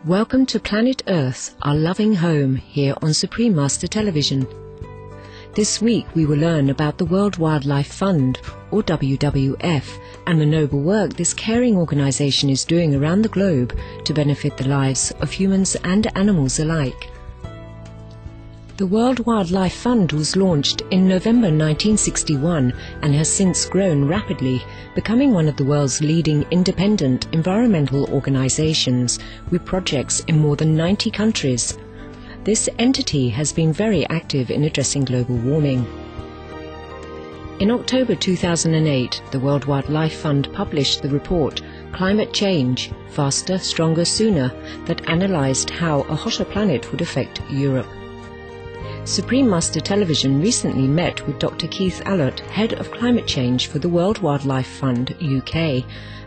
Welcome to Planet Earth, our loving home, here on Supreme Master Television. This week we will learn about the World Wildlife Fund, or WWF, and the noble work this caring organisation is doing around the globe to benefit the lives of humans and animals alike. The World Wildlife Fund was launched in November 1961 and has since grown rapidly, becoming one of the world's leading independent environmental organisations with projects in more than 90 countries. This entity has been very active in addressing global warming. In October 2008, the World Wildlife Fund published the report Climate Change, Faster, Stronger, Sooner, that analysed how a hotter planet would affect Europe. Supreme Master Television recently met with Dr. Keith Allott, Head of Climate Change for the World Wildlife Fund UK,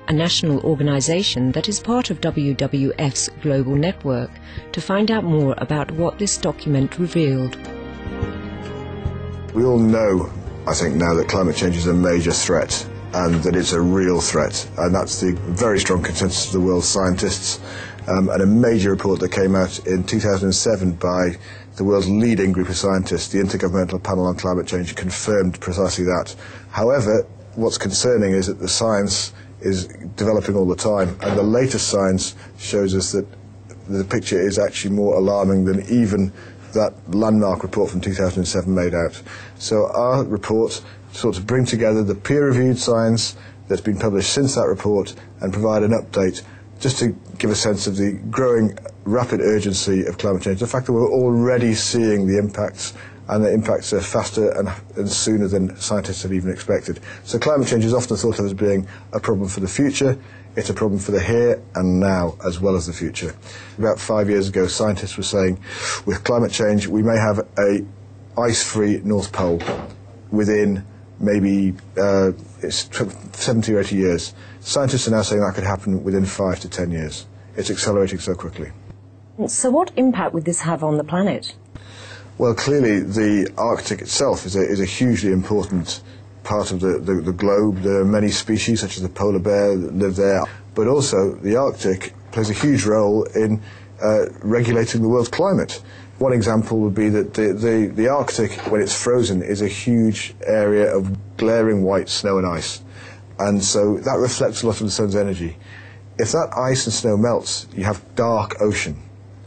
a national organisation that is part of WWF's global network, to find out more about what this document revealed. We all know, I think now, that climate change is a major threat and that it's a real threat, and that's the very strong consensus of the world's scientists, and a major report that came out in 2007 by the world's leading group of scientists, the Intergovernmental Panel on Climate Change, confirmed precisely that. However, what's concerning is that the science is developing all the time, and the latest science shows us that the picture is actually more alarming than even that landmark report from 2007 made out. So our report sought to bring together the peer-reviewed science that's been published since that report and provide an update just to give a sense of the growing rapid urgency of climate change, the fact that we're already seeing the impacts, and the impacts are faster and sooner than scientists have even expected. So climate change is often thought of as being a problem for the future. It's a problem for the here and now as well as the future. About 5 years ago, scientists were saying, with climate change, we may have a ice-free North Pole within maybe 70 or 80 years. Scientists are now saying that could happen within 5 to 10 years. It's accelerating so quickly. So what impact would this have on the planet? Well, clearly the Arctic itself is a hugely important part of the globe. There are many species, such as the polar bear, that live there. But also the Arctic plays a huge role in regulating the world's climate. One example would be that the Arctic, when it's frozen, is a huge area of glaring white snow and ice. And so that reflects a lot of the sun's energy. If that ice and snow melts, you have dark ocean,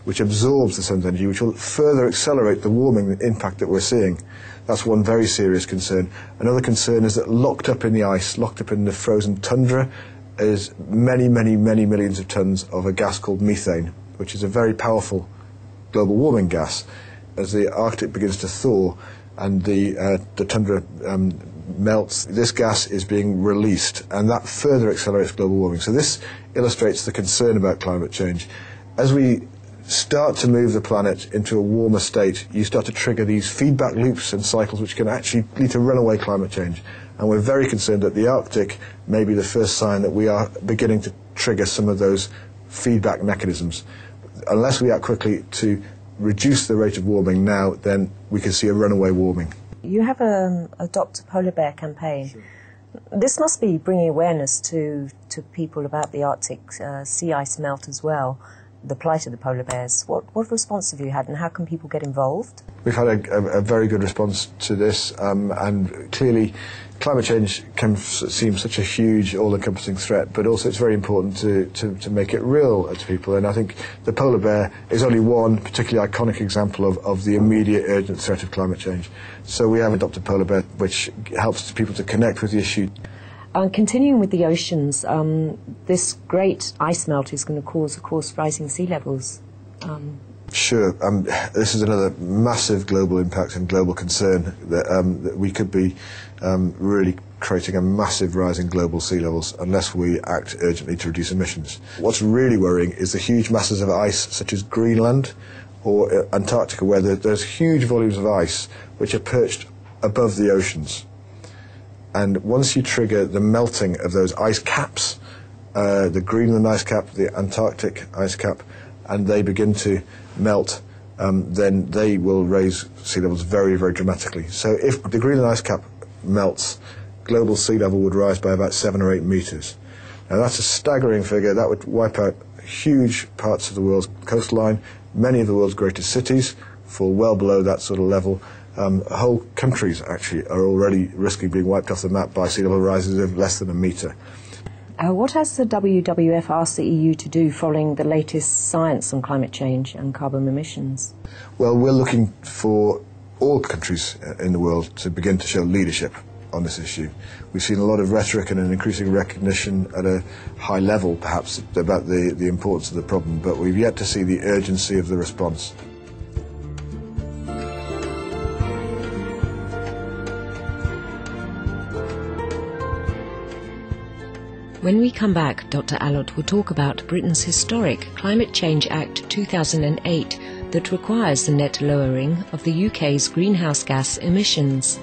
which absorbs the sun's energy, which will further accelerate the warming impact that we're seeing. That's one very serious concern. Another concern is that locked up in the ice, locked up in the frozen tundra, is many, many, many millions of tons of a gas called methane, which is a very powerful global warming gas. As the Arctic begins to thaw and the tundra melts, this gas is being released, and that further accelerates global warming. So this illustrates the concern about climate change. As we start to move the planet into a warmer state, you start to trigger these feedback loops and cycles which can actually lead to runaway climate change. And we're very concerned that the Arctic may be the first sign that we are beginning to trigger some of those feedback mechanisms. Unless we act quickly to reduce the rate of warming now, then we can see a runaway warming. You have a Adopt a Polar Bear campaign. Sure. This must be bringing awareness to people about the Arctic sea ice melt as well, the plight of the polar bears. What response have you had, and how can people get involved? We've had a very good response to this, and clearly climate change can seem such a huge, all-encompassing threat, but also it's very important to make it real to people. And I think the polar bear is only one particularly iconic example of the immediate urgent threat of climate change. So we have Adopt a Polar Bear, which helps people to connect with the issue. Continuing with the oceans, this great ice melt is going to cause, of course, rising sea levels. Sure. This is another massive global impact and global concern that we could be really creating a massive rise in global sea levels unless we act urgently to reduce emissions. What's really worrying is the huge masses of ice, such as Greenland or Antarctica, where there's huge volumes of ice which are perched above the oceans. And once you trigger the melting of those ice caps, the Greenland ice cap, the Antarctic ice cap, and they begin to melt, then they will raise sea levels very, very dramatically. So if the Greenland ice cap melts, global sea level would rise by about 7 or 8 meters. Now that's a staggering figure. That would wipe out huge parts of the world's coastline, many of the world's greatest cities fall well below that sort of level. Whole countries actually are already risking being wiped off the map by sea level rises of less than a metre. What has the WWF asked the EU to do following the latest science on climate change and carbon emissions? Well, we're looking for all countries in the world to begin to show leadership on this issue. We've seen a lot of rhetoric and an increasing recognition at a high level, perhaps, about the importance of the problem, but we've yet to see the urgency of the response. When we come back, Dr. Allott will talk about Britain's historic Climate Change Act 2008 that requires the net lowering of the UK's greenhouse gas emissions.